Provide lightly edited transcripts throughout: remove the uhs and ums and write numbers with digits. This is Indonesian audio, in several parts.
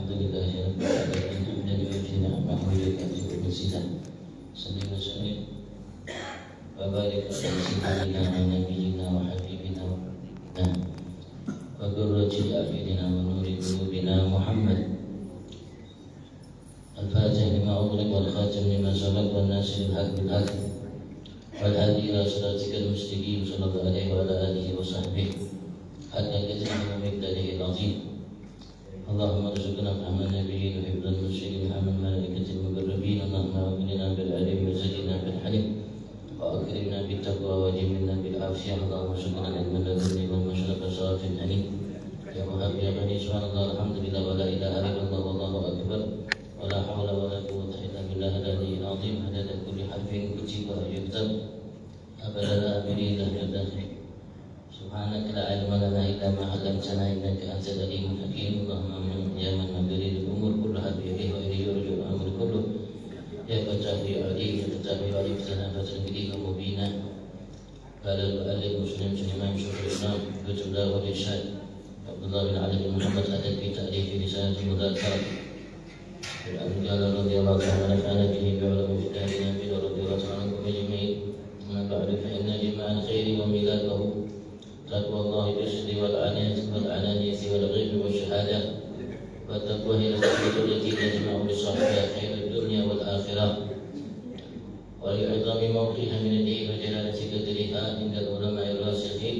Alhamdulillahirabbil alamin dan yu'tina ma'amilika bi'usidah sallallahu alaihi wasallam wa barik ala sayyidina wa nabiyyina wa habibina wa rabbina wa qurrati a'yunina wa nuri qulubina Muhammad al-fatih lima ughliq wal khatim lima sabaq wan nasiril haqq bil haqq wal hadi ila siratikal mustaqim sallallahu alaihi wa ala alihi wa sahbihi hatta yaj'alna min miqdarihi al-azim. اللهم ارزقنا فهم النبيين وحفظ المرسلين وفهم الملائكة المقربين. اللهم أغننا بالعلم وزدنا بالحلم وأكرمنا بالتقوى وجملنا بالعافية. اللهم ارزقنا علما لدني والمشرق صافٍ أنيم يا وهاب يا غني. سبحان الله الحمد لله ولا إله إلا الله والله أكبر ولا حول ولا قوة إلا بالله العلي العظيم. عدد كل حرف كتب ويكتب أبدا آمرين له الداخل. سبحانك لا علم لنا إلا ما علمتنا إنك أنت العليم الحكيم. اللهم يا من مقدر الأمور كلها بيده وإليه يرجع الأمر كله يا فتاه عليه يا فتاه عليه فتنا فتنقليك مبينا. قال المؤلف مسلم الإمام شيخ الإسلام بيت الله والإرشاد عبد الله بن علي بن محمد أتت في تأليف رسالة المذاكرة قال رضي الله تعالى عنه به بعلم في دارنا به ورضي الله عنكم أجمعين. أما بعد فإن جماع الخير وميلاده تقوى الله بالسر والعلانية والغيب والشهادة. والتقوى هي الخطوة التي تجمع بصاحبها خير الدنيا والآخرة ولعظم موقعها من الدين وجلالة قدرها عند العلماء الراسخين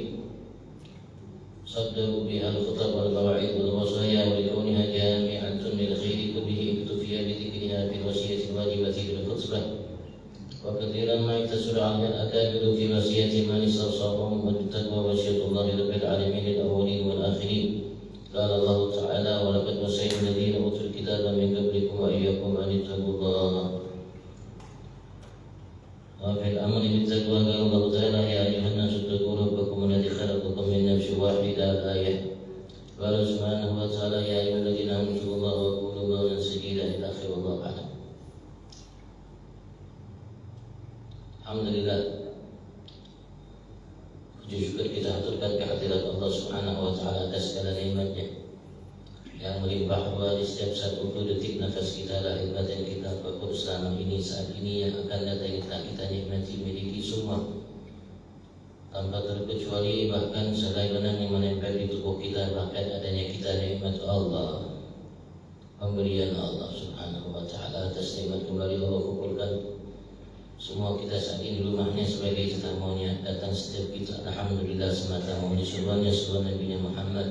صدروا بها الخطب والمواعظ والوصايا ولكونها جامعة للخير كله اكتفي بذكرها في الوصية الواجبة بالخطبة. وكثيرا ما يقتصر عليها الأكابر في وصية من استوصاهم والتقوى وصية الله رب العالمين الأولين والآخرين. قال الله تعالى ولقد وصينا الذين أوتوا الكتاب من قبلكم وإياكم أن اتقوا الله. وفي الأمر بالتقوى قال الله تعالى يا أيها الناس اتقوا ربكم الذي خلقكم من نفس واحدة الآية. قال سبحانه وتعالى يا أيها الذين آمنوا اتقوا الله وقولوا قولا سديدا إلى آخره والله أعلم. Alhamdulillah, puji syukur kita aturkan kehadirat Allah Subhanahu wa Ta'ala atas segala nikmatnya yang melimpah ruah di setiap satu detik nafas kita, lahir batin kita, bahkan selama ini, saat ini, yang akan datang kita nikmati, miliki semua tanpa terkecuali, bahkan sebagaimana yang menempel di tubuh kita, bahkan adanya kita nikmat Allah, pemberian Allah Subhanahu wa Ta'ala. Atas nikmat kembali Allah kumpulkan semua kita saat ini rumahnya sebagai tetamunya, datang setiap kita alhamdulillah semata mau menyusulnya sebuah Nabi Muhammad,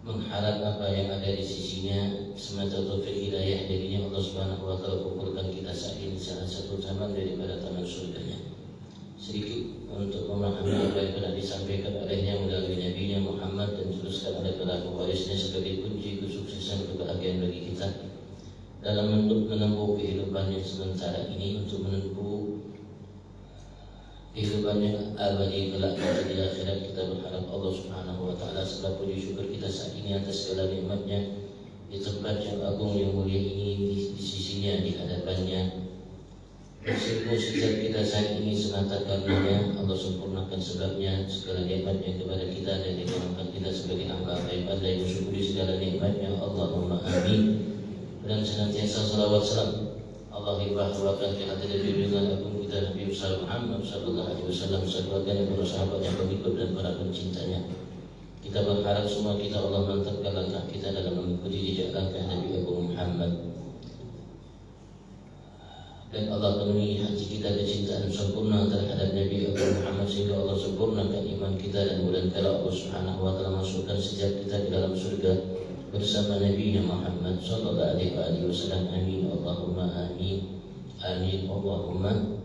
mengharap apa yang ada di sisinya, semata taufik hidayah darinya Allah Subhanahu wa Ta'ala kumpulkan kita saat ini salah satu taman daripada taman surganya. Sedikit untuk memahami apa yang telah disampaikan olehnya melalui Nabi Muhammad dan teruskan oleh para pewarisnya sebagai kunci kesuksesan kebahagiaan bagi kita dalam menempuh kehidupan yang sementara ini, untuk menempuh kehidupan yang abadi kelak di akhirat. Kita berharap Allah Subhanahu wa Ta'ala segala puji syukur kita saat ini atas segala nikmatnya di tempat yang agung yang mulia ini, di sisinya, di hadapannya. Meskipun setiap kita saat ini semata karunia, Allah sempurnakan sebabnya segala nikmatnya kepada kita dan dikembangkan kita sebagai hamba yang pandai bersyukuri segala nikmatnya. Allahumma amin. Dan senantiasa salawat salam Allah limpahkan ke hati dan junjungan agung kita Nabi Muhammad sallallahu alaihi wasallam, sebagian para sahabatnya, pengikut dan para pencintanya. Kita berharap semua kita Allah mantapkan langkah kita dalam mengikuti jejak langkah Nabi Agung Muhammad, dan Allah penuhi hati kita kecintaan sempurna terhadap Nabi Agung Muhammad sehingga Allah sempurnakan iman kita, dan mudah-mudahan Allah Subhanahu wa Ta'ala masukkan setiap kita di dalam surga bersama Nabi Muhammad sallallahu alaihi wasallam. Amin Allahumma amin. Amin Allahumma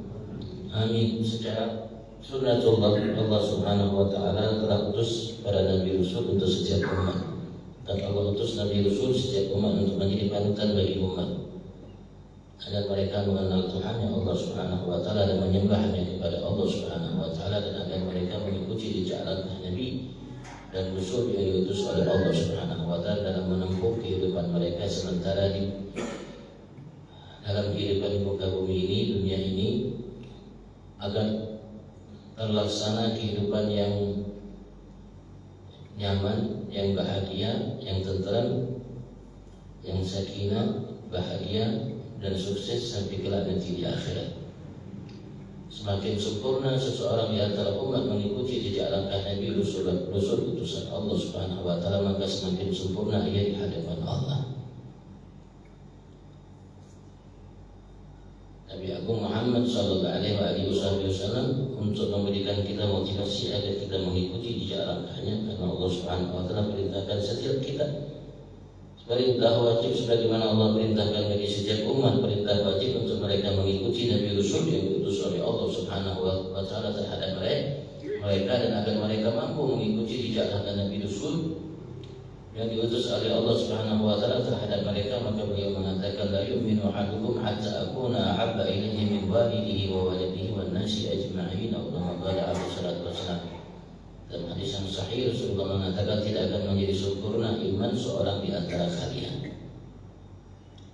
amin. Secara sunnatullah Allah Subhanahu wa Ta'ala telah utus para nabi rasul untuk setiap umat, dan Allah utus nabi rasul setiap umat untuk menjadi panutan bagi umat agar mereka mengenal Tuhan Allah Subhanahu wa Ta'ala dan menyembahnya kepada Allah Subhanahu wa Ta'ala, dan agar mereka mengikuti jejak langkah Nabi dan rasul yang diutus oleh Allah Subhanahu wa Ta'ala dalam menempuh kehidupan mereka sementara di dalam kehidupan muka bumi ini, dunia ini, agar terlaksana kehidupan yang nyaman, yang bahagia, yang tenteram, yang sakinah, bahagia dan sukses sampai kelak nanti di akhirat. Semakin sempurna seseorang di antara umat mengikuti jejak langkah Nabi Rasul utusan Allah Subhanahu wa taala, maka semakin sempurna ia di hadapan Allah. Nabi Agung Muhammad sallallahu alaihi wasallam untuk memberikan kita motivasi agar kita mengikuti jejak langkahnya, karena Allah Subhanahu wa taala perintahkan setiap kita perintah wajib sebagaimana Allah perintahkan bagi setiap umat, perintah wajib untuk mereka mengikuti Nabi Rasul yang diutus oleh Allah Subhanahu wa taala terhadap mereka, dan agar mereka mampu mengikuti jejak langkah Nabi Rasul yang diutus oleh Allah Subhanahu wa taala terhadap mereka. Maka beliau mengatakan, la yu'minu ahadukum hatta akuna ahabba ilaihi min walidihi wa waladihi wan nasi ajma'in, atau qala alaihi salatu wassalam. Dalam hadis yang sahih Rasulullah mengatakan, tidak akan menjadi sempurna iman seorang di antara kalian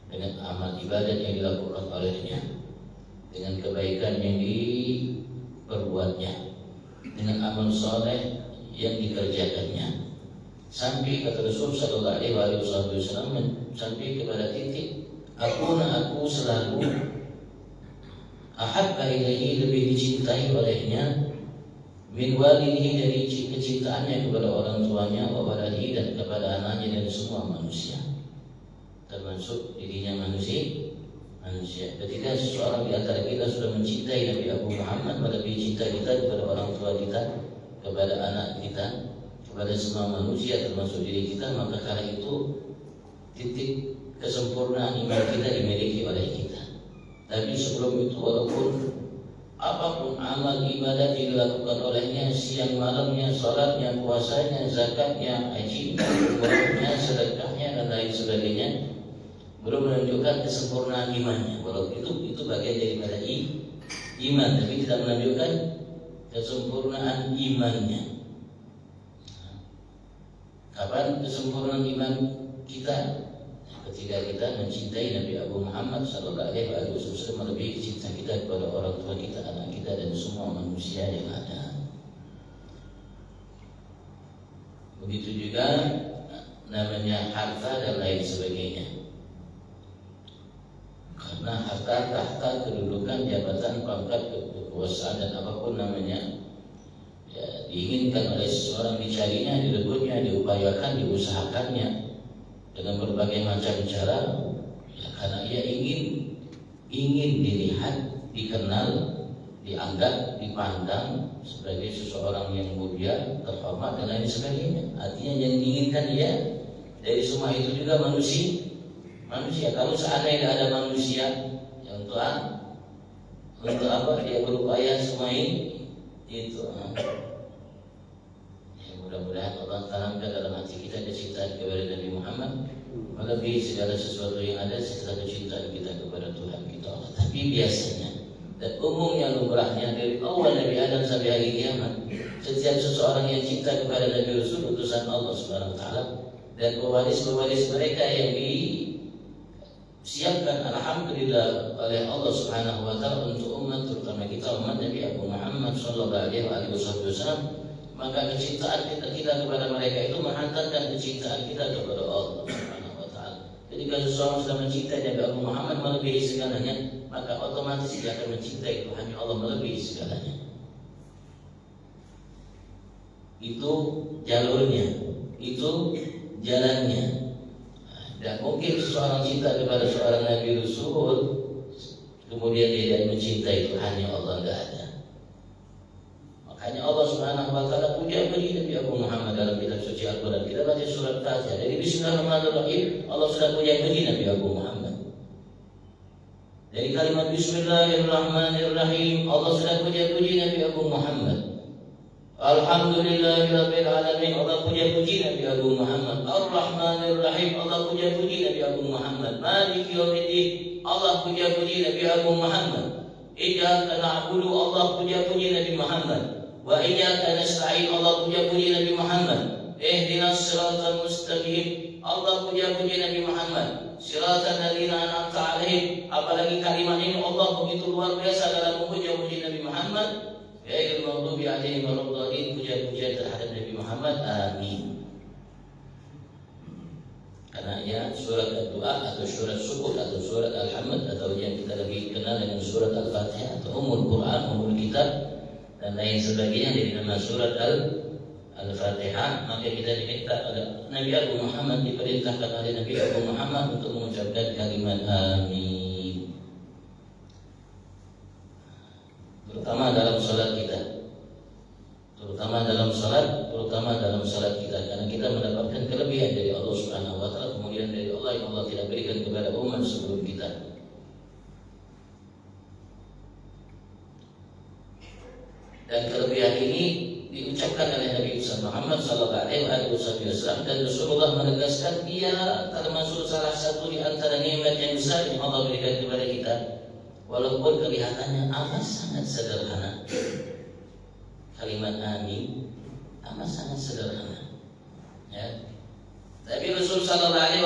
dengan amal ibadat yang dilakukan olehnya, dengan kebaikan yang diperbuatnya, dengan amal soleh yang dikerjakannya, sampai kata Rasul sallallahu alaihi wasallam, sampai kepada titik aku selalu ahabba ilaihi, lebih dicintai olehnya, min walidihi, dari kecintaannya kepada orang tuanya, wa waladihi, dan kepada anaknya, dan semua manusia, termasuk dirinya manusia. Ketika seseorang di antara kita sudah mencintai Nabi Abu Muhammad, melebihi cinta kita kepada orang tua kita, kepada anak kita, kepada semua manusia termasuk diri kita, maka karena itu titik kesempurnaan iman kita dimiliki oleh kita. Tapi sebelum itu, walaupun apapun amal ibadat yang dilakukan olehnya, siang malamnya, salatnya, puasanya, zakatnya, hajinya, umrahnya, sedekahnya, dan lain sebagainya, belum menunjukkan kesempurnaan imannya. Walaupun itu bagian daripada iman, tapi tidak menunjukkan kesempurnaan imannya. Kapan kesempurnaan iman kita? Ketika kita mencintai Nabi Abu Muhammad sallallahu alaihi wasallam melebihi cinta kita kepada orang tua kita, anak kita, dan semua manusia yang ada. Begitu juga namanya harta dan lain sebagainya. Karena harta, tahta, kedudukan, jabatan, pangkat, kekuasaan, dan apapun namanya, ya, diinginkan oleh seseorang, dicarinya, direbutnya, diupayakan, diusahakannya dengan berbagai macam cara, ya, karena ia ingin dilihat, dikenal, dianggap, dipandang sebagai seseorang yang mulia, terhormat, dan lain sebagainya. Artinya yang diinginkan dia dari semua itu juga manusia. Kalau seandainya ada manusia yang untuk apa dia berupaya semua itu, mudah-mudahan Allah tanamkan dalam hati kita kecintaan kepada Nabi Muhammad melebihi segala sesuatu yang ada setelah kecintaan kita kepada Tuhan kita Allah. Tapi biasanya dan umumnya, lumrahnya, dari awal Nabi Adam sampai hari kiamat, setiap seseorang yang cinta kepada Nabi Rasul utusan Allah Subhanahu wa taala dan pewaris mereka yang disiapkan alhamdulillah oleh Allah Subhanahu wa taala untuk umat, terutama kita umat Nabi Abu Muhammad sallallahu alaihi wasallam, maka kecintaan kita kepada mereka itu menghantarkan kecintaan kita kepada Allah Subhanahu wa taala. Jadi kalau seseorang sudah mencintai Nabi Abu Muhammad melebihi segalanya, maka otomatis dia akan mencintai Tuhan Allah melebihi segalanya. Itu jalurnya, itu jalannya. Dan mungkin seseorang cinta kepada seorang Nabi Rasul, kemudian dia mencintai Tuhan Allah, enggak ada. Makanya Allah Subhanahu wa taala puja-puji Nabi Abu Muhammad dalam kitab suci Al-Qur'an. Kita baca surat Fatihah. Dari Bismillahirrahmanirrahim Allah sudah puja-puji Nabi Abu Muhammad. Dari kalimat Bismillahirrahmanirrahim Allah sudah puja-puji Nabi Abu Muhammad. Alhamdulillahirabbil alamin Allah puja-puji Nabi Abu Muhammad. Ar-Rahmanirrahim Allah puja-puji Nabi Abu Muhammad. Maliki yaumiddin Allah puja-puji Nabi Abu Muhammad. Iyyaka na'budu Allah puja-puji Nabi Muhammad. Wa iyyaka nasta'in Allah puja-puji Nabi Muhammad. Ihdinas siratal mustaqim Allah puja-puji Nabi Muhammad. Siratal ladzina an'amta 'alaihim. Apalagi kalimat ini Allah begitu luar biasa dalam memuja-puji Nabi Muhammad. Ghairil maghdubi 'alaihim waladdallin, puja-pujian terhadap Nabi Muhammad. Amin. Karena ia surat Ad-Du'a atau surat Syukur atau surat Al-Hamd atau yang kita lebih kenal dengan surat Al-Fatihah atau Ummul Quran, Ummul Kitab dan lain sebagainya dari nama surat Al-Fatihah, maka kita diminta oleh Nabi Agung Muhammad, diperintahkan oleh Nabi Agung Muhammad untuk mengucapkan kalimat amin, terutama dalam salat kita. Terutama dalam salat kita, karena kita mendapatkan kelebihan dari Allah Subhanahu wa taala, kemudian dari Allah yang Allah tidak berikan kepada umat sebelum kita. Dan kelebihan ini diucapkan oleh Nabi Muhammad sallallahu alaihi wasallam, dan Rasulullah menegaskan ia termasuk salah satu di antara nikmat yang besar yang Allah berikan kepada kita, walaupun kelihatannya amat sangat sederhana. Kalimat amin amat sangat sederhana, ya. Tapi Rasul sallallahu alaihi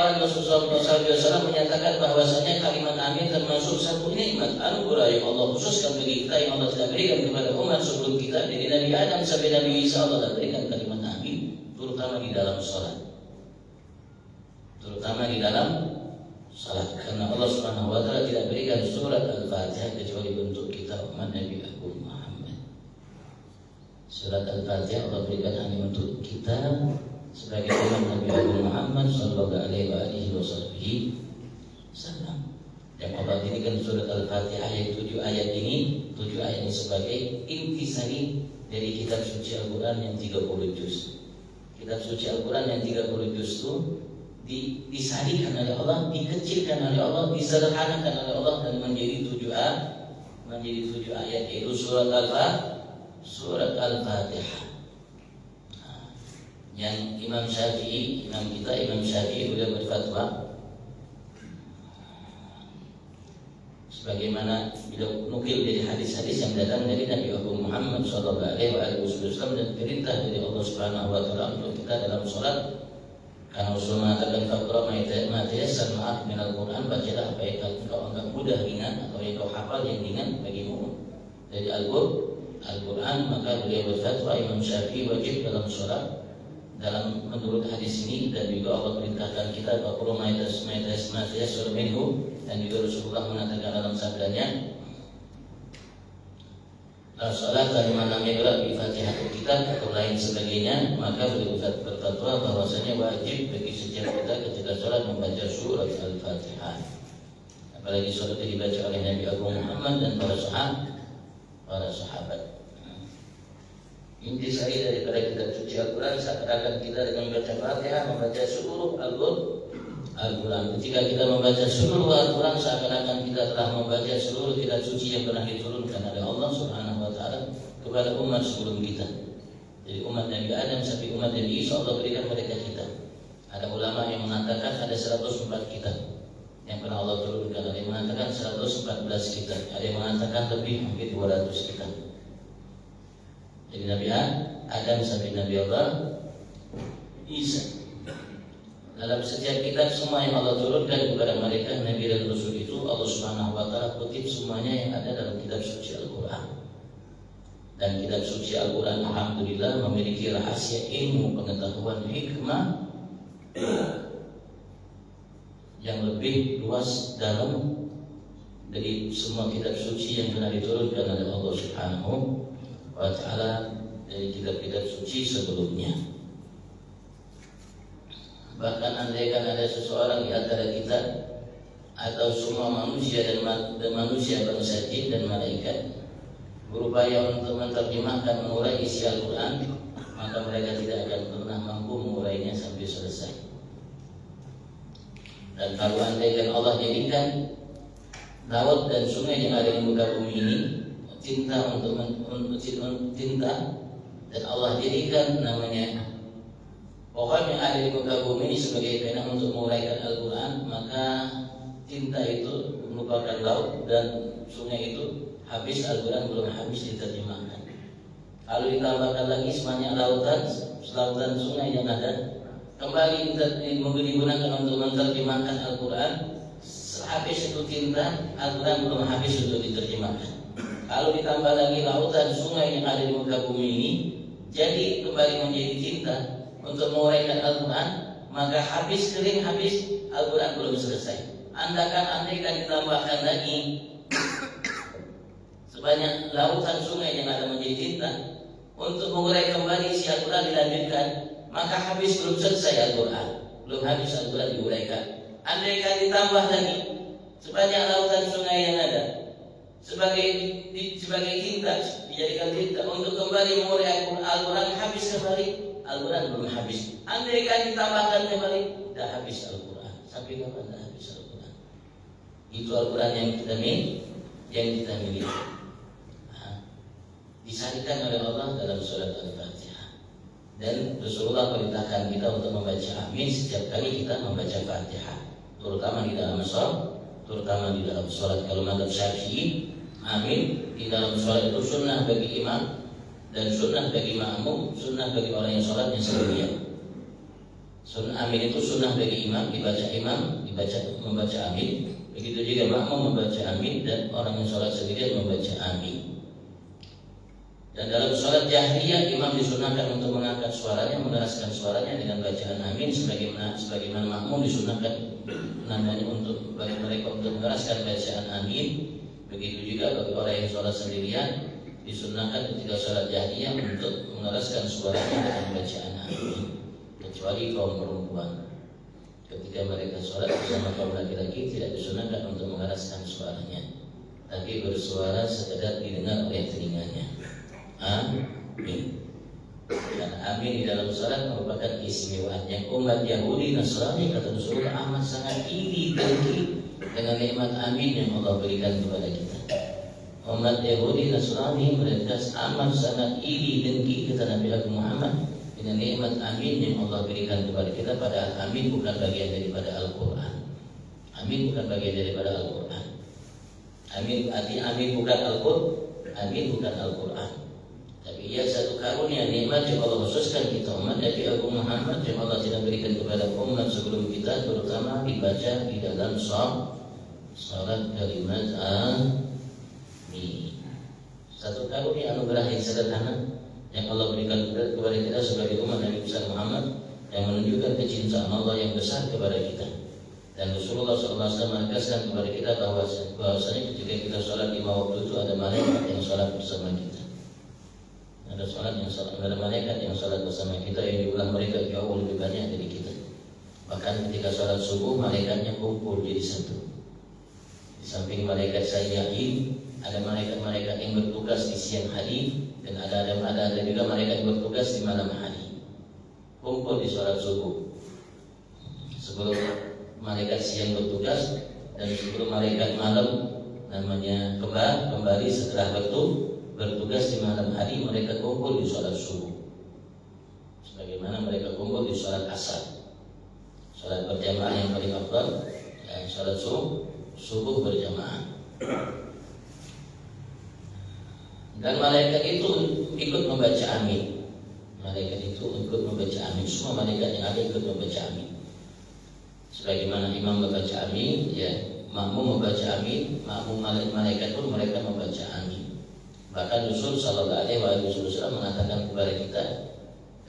wasallam menyatakan bahwasanya kalimat amin termasuk satu nikmat anugerah yang Allah khususkan bagi kita, yang Allah telah berikan kepada umat sebelum kita, dari Nabi Adam sampai Nabi Isa. Allah telah berikan kalimat amin, terutama di dalam salat. Karena Allah Subhanahu wa taala tidak berikan surat Al-Fatihah kecuali untuk kita umat Nabi Agung Muhammad. Surat Al-Fatihah Allah berikan hanya untuk kita sebagai umat Nabi Agung Muhammad sallallahu alaihi wasallam. Yang Allah berikan surat Al-Fatihah yang 7 ayat ini sebagai intisari dari kitab suci Al-Quran yang 30 juz. Kitab suci Al-Quran yang 30 juz itu disarikan oleh Allah, dikecilkan oleh Allah, disederhanakan oleh Allah dan menjadi 7 ayat, yaitu surat Al-Fatihah. Yang Imam Syafi'i beliau berfatwa sebagaimana beliau nukil dari hadis-hadis yang datang dari Nabi Agung Muhammad sallallahu alaihi wasallam dan perintah dari Allah Subhanahu wa taala untuk kita dalam salat. Karena Rasul mengatakan faqra ma tayassara ma'ak min al-Qur'an, bacalah apa yang kau anggap mudah, ringan, atau yang kau hafal yang ringan bagimu dari Al-Quran. Maka beliau berfatwa Imam Syafi'i wajib dalam salat dalam menurut hadis ini, dan juga Allah perintahkan kita faqra ma tayassara minhu, dan juga Rasulullah mengatakan dalam sabdanya salat kalimat lam yaqra bi Fatihatul Kitab atau lain sebagainya, maka beliau berfatwa bahwasanya wajib bagi setiap kita ketika salat membaca surat Al-Fatihah, apalagi surat yang dibaca oleh Nabi Agung Muhammad dan para sahabat. Intisari daripada kitab suci Al-Quran seakan-akan kita dengan membaca Fatihah membaca seluruh Al-Quran. Ketika kita membaca seluruh Al-Quran seakan-akan kita telah membaca seluruh kitab suci yang pernah diturunkan oleh Allah Subhanahu wa taala kepada umat sebelum kita. Jadi umat Nabi Adam sampai umat Nabi Isa Allah berikan mereka kitab. Ada ulama yang mengatakan ada 104 kitab yang pernah Allah turunkan. Ada yang mengatakan 114 kitab, ada yang mengatakan lebih, hampir 200 kitab. Jadi Nabi Adam sampai Nabi Allah Isa, dalam setiap kitab semua yang Allah turunkan kepada mereka Nabi dan Rasul itu Allah Subhanahu wa taala kutip semuanya yang ada dalam kitab suci Al-Quran. Dan kitab suci Al-Quran alhamdulillah memiliki rahasia ilmu, pengetahuan, hikmah yang lebih luas dalam dari semua kitab suci yang pernah diturunkan oleh Allah Subhanahu wa taala dari kitab-kitab suci sebelumnya. Bahkan andaikan ada seseorang di antara kita atau semua manusia dan manusia bangsa jin dan malaikat berupaya untuk menerjemahkan, mengurai isi Al-Quran, maka mereka tidak akan pernah mampu mengurainya sampai selesai. Dan kalau andaikan Allah jadikan laut dan sungai yang ada di muka bumi ini cinta untuk cinta, dan Allah jadikan namanya pohon yang ada di muka bumi ini sebagai pena untuk menguraikan Al-Quran, maka cinta itu merupakan laut dan sungai itu habis, Al-Quran belum habis diterjemahkan. Kalau ditambahkan lagi semuanya lautan sungai yang ada kembali digunakan untuk menerjemahkan Al-Quran, habis itu cinta, Al-Quran belum habis untuk diterjemahkan. Kalau ditambah lagi lautan sungai yang ada di muka bumi ini, jadi kembali menjadi cinta untuk menguraikan Al-Quran, maka habis kering, habis Al-Quran belum selesai. Andaikan ditambahkan lagi sebanyak lautan sungai yang ada menjadi tinta untuk mengurai kembali si Al-Quran dilanjutkan, maka habis belum selesai Al-Quran, belum habis Al-Quran diuraikan. Andaikan ditambah lagi sebanyak lautan sungai yang ada sebagai tinta, dijadikan tinta untuk kembali mengurai Al-Quran, habis kembali Al-Quran belum habis. Andaikan ditambahkan kembali, dah habis Al-Quran. Sampai kapan dah habis Al-Quran? Itu Al-Quran yang kita miliki. Disarikan oleh Allah dalam surat Al-Fatihah. Dan Rasulullah perintahkan kita untuk membaca amin setiap kali kita membaca Fatihah, terutama di dalam sholat. Kalau mazhab Syafi'i, amin di dalam sholat itu sunnah bagi imam dan sunnah bagi makmum, sunnah bagi orang yang sholatnya sendirian. Sunnah amin itu sunnah bagi imam membaca amin. Begitu juga makmum membaca amin dan orang yang sholat sendirian membaca amin. Dan dalam sholat jahriyah imam disunahkan untuk mengangkat suaranya, mengeraskan suaranya dengan bacaan amin, sebagaimana makmum disunahkan namanya untuk bagi mereka untuk mengeraskan bacaan amin. Begitu juga bagi orang yang sholat sendirian disunahkan ketika sholat jahriyah untuk mengeraskan suaranya dengan bacaan amin. Kecuali kaum perempuan, ketika mereka sholat bersama kaum laki-laki tidak disunahkan untuk mengeraskan suaranya, tapi bersuara sekedar didengar oleh telinganya. Amin. Dan amin di dalam salat merupakan keistimewaan yang umat Yahudi Nasrani kata Rasulullah amat sangat iri dengki dengan nikmat amin yang Allah berikan kepada kita. Umat Yahudi Nasrani mereka amat sangat iri dengki kata Nabi Muhammad dengan nikmat amin yang Allah berikan kepada kita, padahal amin bukan bagian daripada Al-Quran. Amin bukan bagian daripada Al-Quran. Amin artinya amin bukan Al-Quran. Amin bukan Al-Quran. Tapi ia satu karunia nikmat yang Allah khususkan kita umat Nabi Agung Muhammad yang Allah tidak berikan kepada umat sebelum kita, terutama dibaca di dalam salat kalimat amin. Satu karunia anugerah yang sederhana yang Allah berikan kepada kita sebagai umat Nabi besar Muhammad, yang menunjukkan kecintaan Allah yang besar kepada kita. Dan Rasulullah SAW menegaskan kepada kita bahwasanya ketika kita sholat 5 waktu itu ada malaikat yang sholat bersama kita. Ada malaikat yang sholat bersama kita, yang jumlah mereka jauh lebih banyak dari kita. Bahkan ketika sholat subuh malaikatnya kumpul jadi satu. Di samping malaikat sayyi'in ada malaikat-malaikat yang bertugas di siang hari, dan ada juga malaikat yang bertugas di malam hari. Kumpul di sholat subuh. Sebelum malaikat siang bertugas dan sebelum malaikat malam namanya kembali setelah bertugas di malam hari, mereka kumpul di sholat subuh. Sebagaimana mereka kumpul di sholat asar, sholat berjamaah yang paling afdal, dan sholat subuh berjamaah. Dan malaikat itu ikut membaca amin. Malaikat itu ikut membaca amin. Semua malaikat yang ada ikut membaca amin. Sebagaimana imam membaca amin, ya makmum membaca amin, makmum malaikat pun mereka membaca amin. Bahkan Rasul sallallahu alaihi wasallam mengatakan kepada kita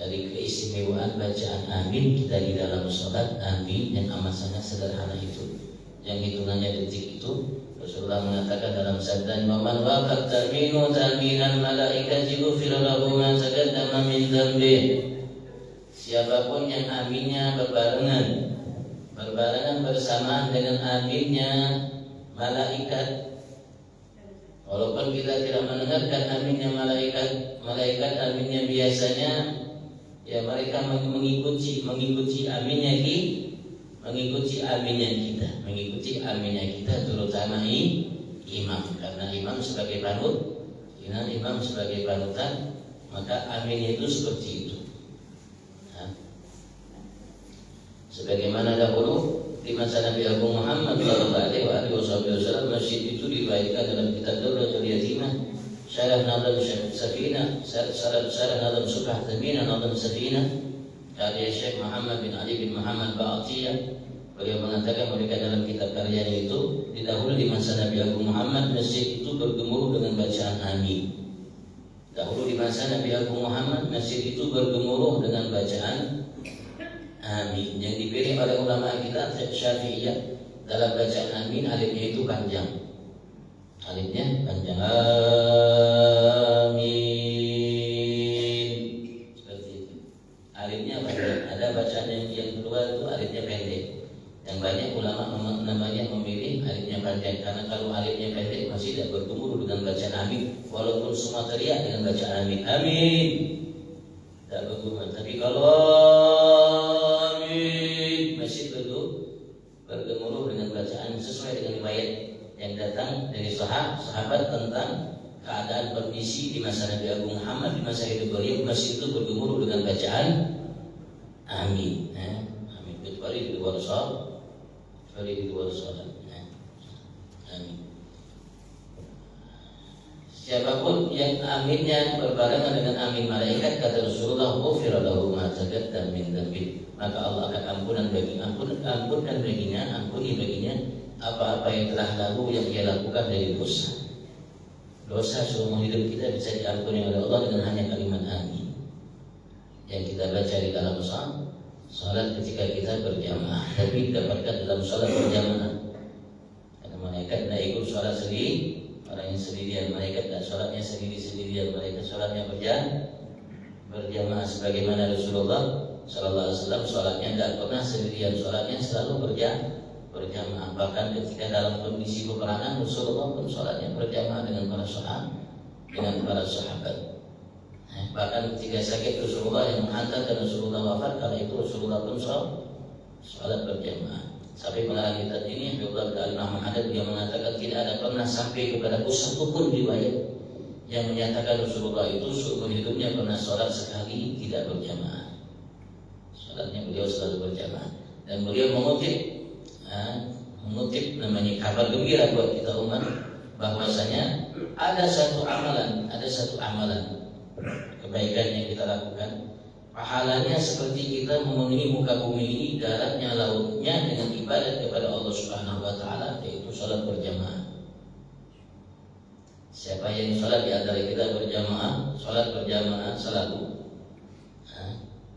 dari keistimewaan bacaan amin kita di dalam sholat, amin yang amat sangat sederhana itu, yang hitungannya detik itu, Rasulullah mengatakan dalam sabda, "Man waqat taminu taminan malaikati ghufira lahu ma taqaddama min dhanbi." Siapapun yang aminnya berbarengan bersamaan dengan aminnya malaikat, walaupun kita tidak mendengarkan aminnya malaikat aminnya biasanya, ya mereka mengikuti aminnya kita, terutama imam, karena imam sebagai panutan, maka aminnya itu seperti itu. Sebagaimana dahulu di masa Nabi Agung Muhammad sallallahu alaihi wasallam, masjid itu diriwayatkan dalam kitab Dawlatul Yatimah, Syarah Nadam Safinah, Syarah Nadam Subah Taminah Nadam Safinah, karya Syekh Muhammad bin Ali bin Muhammad Ba'atiyah. Beliau mengatakan mereka dalam kitab karyanya itu, dahulu di masa Nabi Agung Muhammad masjid itu bergemuruh dengan bacaan amin. Dahulu di masa Nabi Agung Muhammad masjid itu bergemuruh dengan bacaan amin. Yang dipilih oleh ulama kita Syafi'iyah dalam bacaan amin, alifnya itu panjang. Alifnya panjang. Amin. Seperti itu. Alifnya panjang. Ada bacaan yang kedua itu alifnya pendek. Yang banyak ulama namanya memilih alifnya panjang, karena kalau alifnya pendek masih tidak bergumul dengan bacaan amin, walaupun semua teriak dengan bacaan amin, amin, tidak bergumul. Tapi kalau amin masih bergemuruh dengan bacaan sesuai dengan riwayat yang datang dari sahabat tentang keadaan permisi di masa Nabi Agung Muhammad, di masa hidup beliau masih itu bergemuruh dengan bacaan amin. Amin kecuali di luar sholat. Amin. Siapapun yang aminnya berbarengan dengan amin malaikat, kata Rasulullah, ghufira lahu ma taqaddama min dzambi, maka Allah akan ampuni baginya apa-apa yang telah lalu yang dia lakukan dari dosa. Dosa seumur hidup kita bisa diampuni oleh Allah dengan hanya kalimat amin yang kita baca di dalam salat ketika kita berjamaah, tapi didapatkan dalam salat berjamaah. Karena malaikat tidak ikut salat sendiri, orang yang sendirian, malaikat tidak salatnya sendiri-sendirian, malaikat salatnya berjamaah. Sebagaimana Rasulullah Sallallahu Alaihi Wasallam salatnya tidak pernah sendirian, salatnya selalu berjamaah. Bahkan ketika dalam kondisi peperangan, Rasulullah pun salatnya berjamaah dengan para sahabat. Bahkan ketika sakit Rasulullah yang menghantar dan Rasulullah wafat, kala itu Rasulullah pun sholat berjamaah. Sampai pada kita ini Abdullah bin Al-Mahmud dia mengatakan tidak ada pernah sampai kepadaku satu pun riwayat yang menyatakan Rasulullah itu seumur hidupnya pernah sholat sekali tidak berjamaah. Sholatnya beliau selalu berjamaah. Dan beliau mengutip namanya kabar gembira buat kita umat, bahwasanya ada satu amalan kebaikan yang kita lakukan, pahalanya seperti kita memenuhi muka bumi ini, daratnya, lautnya dengan ibadat kepada Allah Subhanahu wa taala, yaitu salat berjamaah. Siapa yang salat di antara kita salat berjamaah selalu,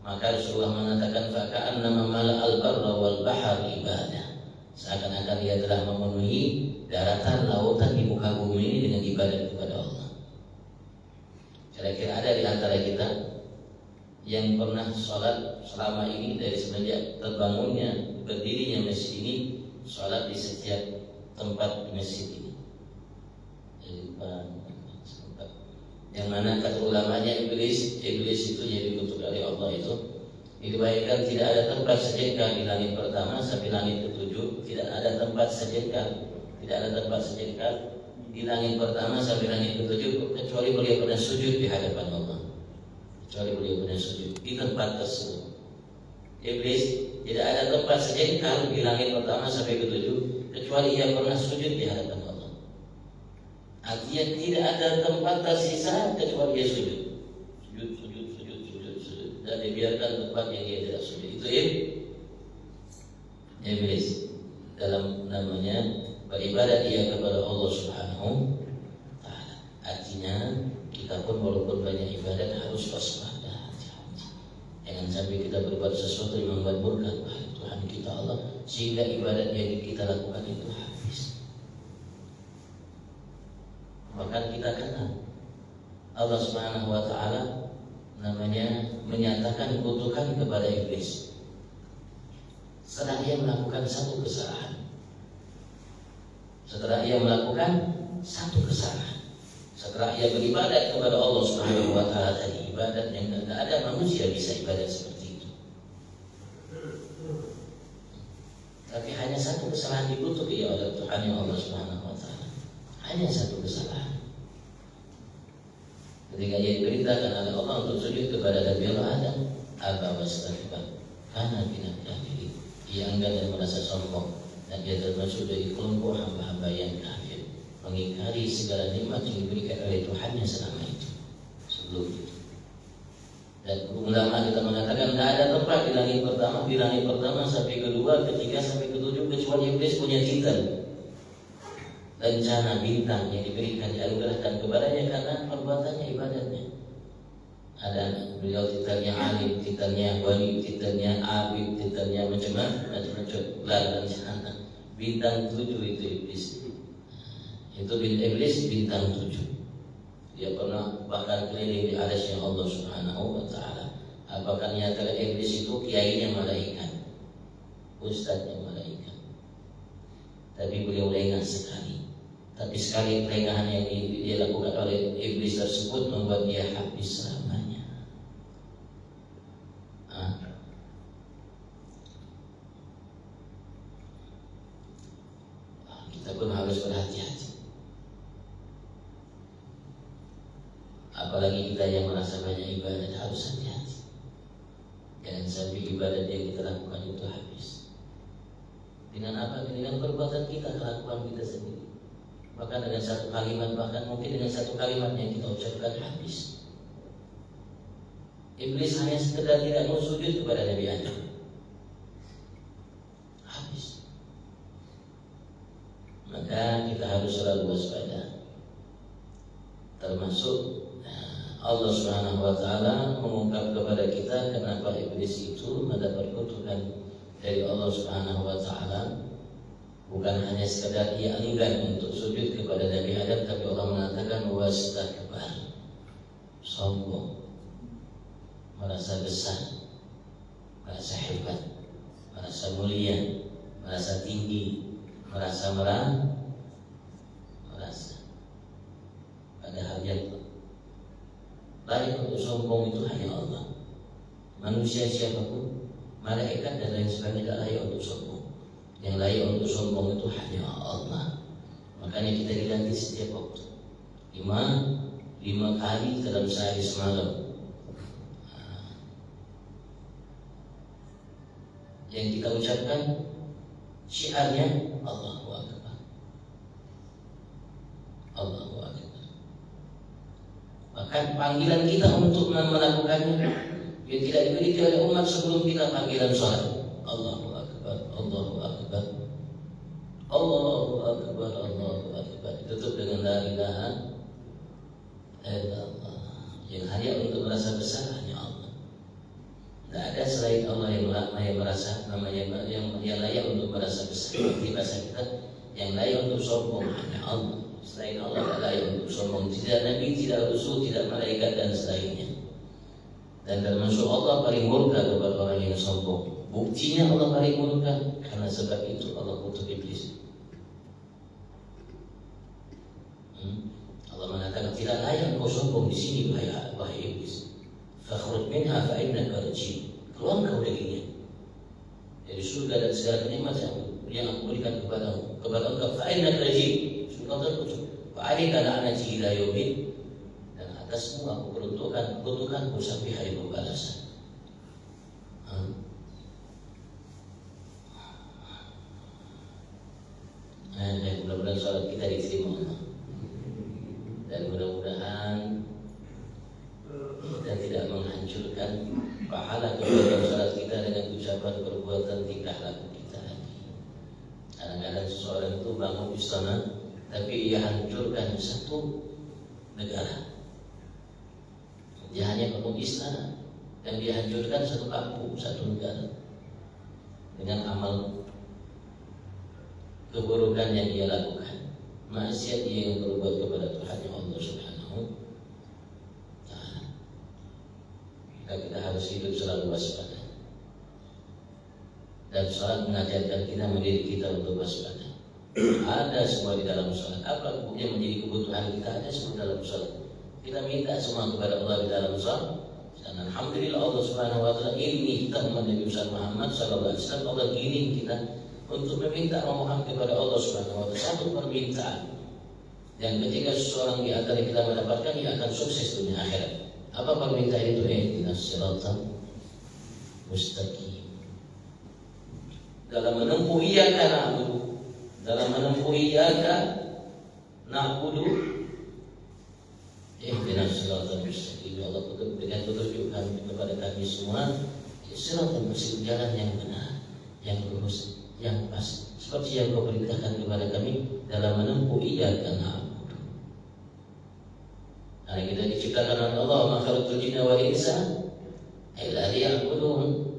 maka Rasulullah mengatakan faka'annama mala'al barra wal bahar ibadah, seakan-akan dia telah memenuhi daratan, lautan di muka bumi ini dengan ibadat kepada Allah. Kira-kira ada di antara kita yang pernah sholat selama ini dari semenjak terbangunnya, berdirinya masjid ini, sholat di setiap tempat di masjid ini. Yang mana kata ulamanya iblis itu yang dikutuk oleh Allah itu diriwayatkan tidak ada tempat sejengkal di langit pertama sampai langit ketujuh, tidak ada tempat sejengkal di langit pertama sampai langit ketujuh kecuali beliau pernah sujud di hadapan Allah, di tempat tersebut. Iblis tidak ada tempat sejengkal di langit pertama sampai ketujuh kecuali ia pernah sujud di hadapan Allah. Artinya tidak ada tempat tersisa kecuali dia sujud dan dibiarkan tempat yang dia tidak sujud. Itu iblis dalam namanya beribadah dia kepada Allah Subhanahu taala. Artinya kita pun walaupun banyak ibadat harus waspada, hati-hati. Jangan sampai kita berbuat sesuatu yang membuat murka Tuhan kita Allah, sehingga ibadat yang kita lakukan itu habis. Bahkan kita kenal Allah Subhanahu wa taala namanya menyatakan kutukan kepada iblis setelah ia melakukan satu kesalahan. Setelah ia beribadat kepada Allah Subhanahu wa taala, tadi ibadat yang tidak ada manusia bisa ibadat seperti itu. Tapi hanya satu kesalahan dikutuk ia oleh Tuhan yang Allah Subhanahu wa taala. Hanya satu kesalahan. Ketika ia diperintahkan oleh Allah untuk sujud kepada Nabi Allah Adam, aba wastakbar, kana minal kafirin. Ia enggan dan merasa sombong, dan dia termasuk dari kelompok hamba-hamba yang kafir, mengingkari segala nikmat yang diberikan oleh Tuhannya selama itu, sebelum itu. Dan ulama kita mengatakan tidak ada tempat di langit pertama sampai kedua, ketiga sampai ketujuh kecuali iblis punya titel rencana bintang yang diberikan, dianugerahkan kepadanya karena perbuatannya, ibadahnya. Ada beliau titelnya alim, titelnya wali, titelnya abid, titelnya macam-macam. Lalu sana bintang 7 itu iblis. Itu iblis bintang 7. Dia pernah bahkan keliling di arsy Allah Subhanahu wa taala. Apakah nyata iblis itu kiainya malaikat, ustadznya malaikat. Tapi beliau lengah sekali. Tapi sekali kelengahan yang dia lakukan oleh iblis tersebut membuat dia habis selamanya. Kita pun harus berhati-hati. Apalagi kita yang merasa banyak ibadat harus hati-hati. Jangan sampai ibadat yang kita lakukan itu habis. Dengan apa? Dengan perbuatan kita, kelakuan kita sendiri. Bahkan dengan satu kalimat, bahkan mungkin dengan satu kalimat yang kita ucapkan habis. Iblis hanya sekedar tidak mau sujud kepada Nabi Adam, habis. Maka kita harus selalu waspada. Termasuk Allah Subhanahu wa taala mengungkap kepada kita kenapa iblis itu mendapat kutukan dari Allah Subhanahu wa taala. Bukan hanya sekadar ia enggan untuk sujud kepada Nabi Adam, tapi Allah mengatakan wastakbar, sombong, merasa besar, merasa hebat, merasa mulia, merasa tinggi, merasa padahal yang baik untuk sombong itu hanya Allah. Manusia siapapun, malaikat dan lain sebagainya tidak layak untuk sombong. Yang layak untuk sombong itu hanya Allah. Makanya kita diganti setiap waktu 5 kali dalam sehari semalam. Yang kita ucapkan syiarnya Allahu Akbar, Allahu Akbar. Bahkan panggilan kita untuk melakukannya yang tidak diberi oleh umat sebelum kita panggilan sholat. Allahu Akbar, Allahu Akbar, Allahu Akbar, Allahu Akbar. Tutup dengan la ilaha illallah. Yang hanya untuk merasa besar hanya Allah. Tidak ada selain Allah yang merasa namanya yang layak untuk merasa besar. Di bahasa kita yang layak untuk sombong hanya Allah. Selain Allah tidak layak untuk sombong. Tidak Nabi, tidak Rasul, tidak malaikat dan selainnya. Dan termasuk Allah paling murka kepada orang yang sombong. Buktinya Allah paling murka karena sebab itu Allah kutuk iblis. Allah mengatakan tidak layak kau sombong di sini wahai iblis. Fakhruj minha fa innaka rajim. Keluar kau darinya. Dari surga dan segala nikmat yang aku berikan kepada engkau fa innaka rajim. Surga terkutuk. Wa alayka la'nati ila yaumil, dan atasmu aku kutukanku sampai hari pembalasan. Dan mudah-mudahan sholat kita diterima Allah. Dan mudah-mudahan kita tidak menghancurkan pahala kebaikan sholat kita dengan ucapan, perbuatan, tingkah laku kita lagi. Kadang-kadang seseorang itu bangun istana, tapi ia hancurkan satu negara. Dia hanya bangun istana dan dia hancurkan satu kampung, satu negara dengan amal keburukan yang dia lakukan, maksiat dia yang berbuat kepada Tuhan Allah Subhanahu wa taala. Kita harus hidup selalu waspada. Dan salat mengajarkan kita, mendidik kita untuk waspada. Ada semua di dalam salat. Apa yang menjadi kebutuhan kita ada semua dalam salat. Kita minta semua kepada Allah di dalam salat. Dan alhamdulillah Allah Subhanahu wa taala ini kita umat Nabi Muhammad sallallahu alaihi wasallam, Allah giring kita untuk meminta memohon kepada Allah Subhanahu wa taala satu permintaan yang ketika seseorang di antara kita mendapatkan, ia akan sukses dunia akhirat. Apa permintaan itu? Ihdinas siratal mustaqim. Dalam menempuh iyyaka na'budu, dalam menempuh iyyaka na'budu, ihdinas siratal mustaqim. Allah berikan petunjuk kepada kami semua siratal mustaqim, jalan yang benar, yang lurus, yang pas, seperti yang kau perintahkan kepada kami dalam menempuh iyyaka na'budu. Karena kita diciptakan oleh Allah, ma khalaqtul jinna wal insa illa liya'budun.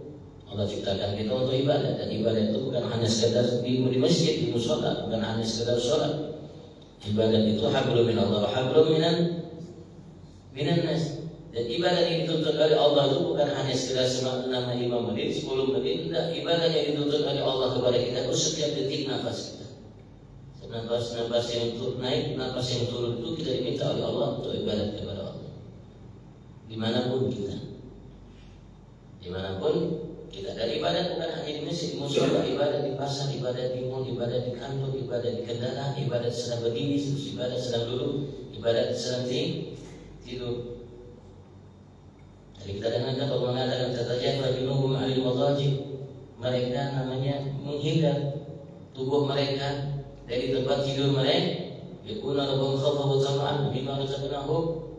Allah ciptakan kita untuk ibadah, dan ibadah itu bukan hanya sekedar di masjid, di mushola, bukan hanya sekedar sholat. Ibadah itu hablum min Allah wa hablum minan nas. Dan ibadah yang dituntut oleh Allah itu bukan hanya sekedar selama 5 menit, 10 menit. Tidak, ibadah yang dituntut oleh Allah kepada kita itu setiap detik nafas kita. Nafas yang naik, nafas yang turun itu kita diminta oleh Allah untuk ibadah kepada Allah. Dimanapun kita, dan ibadah bukan hanya di masjid, mushola, ibadah di pasar, ibadah di mall, ibadah di kantor, ibadah di kendaraan, ibadah sedang berdiri, ibadah sedang duduk, ibadah sedang tidur. Jadi kita dengarkan Allah mengatakan tatajafa junubuhum 'anil madaji, mereka namanya menghindar tubuh mereka dari tempat tidur mereka. Yakuna lahum khawfan wa tama'an mimma razaqnahum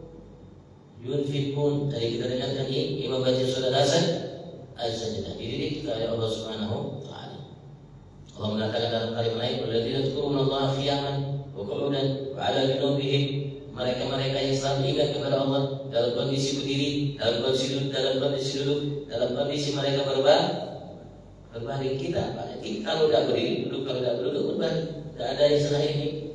yunfiqun. Tadi kita dengarkan ini Imam baca surah As-Sajdah, dididik kita oleh Allah Subhanahu wa taala. Allah mengatakan dalam kalimat lain, "Walladzina yadhkuruna Allaha qiyaman wa qu'udan wa 'ala junubihim." Mereka-mereka yang selalu ingat kepada Allah dalam kondisi berdiri, dalam kondisi duduk, dalam kondisi mereka berbaring. Kita kalau tidak berdiri, duduk, kalau tidak duduk, berbaring. Tidak ada yang selain ini.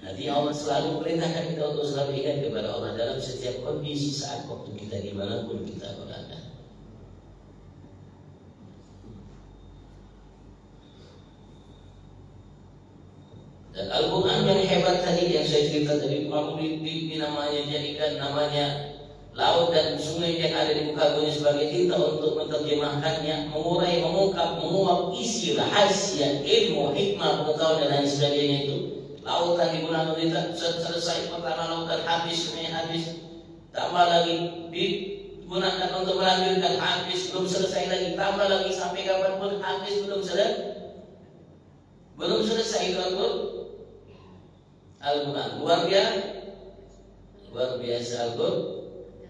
Nanti Allah selalu perintahkan kita untuk selalu ingat kepada Allah dalam setiap kondisi saat waktu kita dimanapun kita berada. Dan Al-Quran yang hebat tadi yang saya cerita tadi, namanya jadikan namanya laut dan sungai yang ada di muka bumi sebagai tinta untuk menerjemahkannya, mengurai, mengungkap, menguap isi rahasia, ilmu, hikmah, pengetahuan dan lain sebagainya itu. Lautan digunakan untuk selesai pertama lautan habis, sungai habis, tambah lagi digunakan untuk melanjutkan habis, belum selesai lagi, tambah lagi sampai kapanpun habis, belum selesai itu Al-Quran.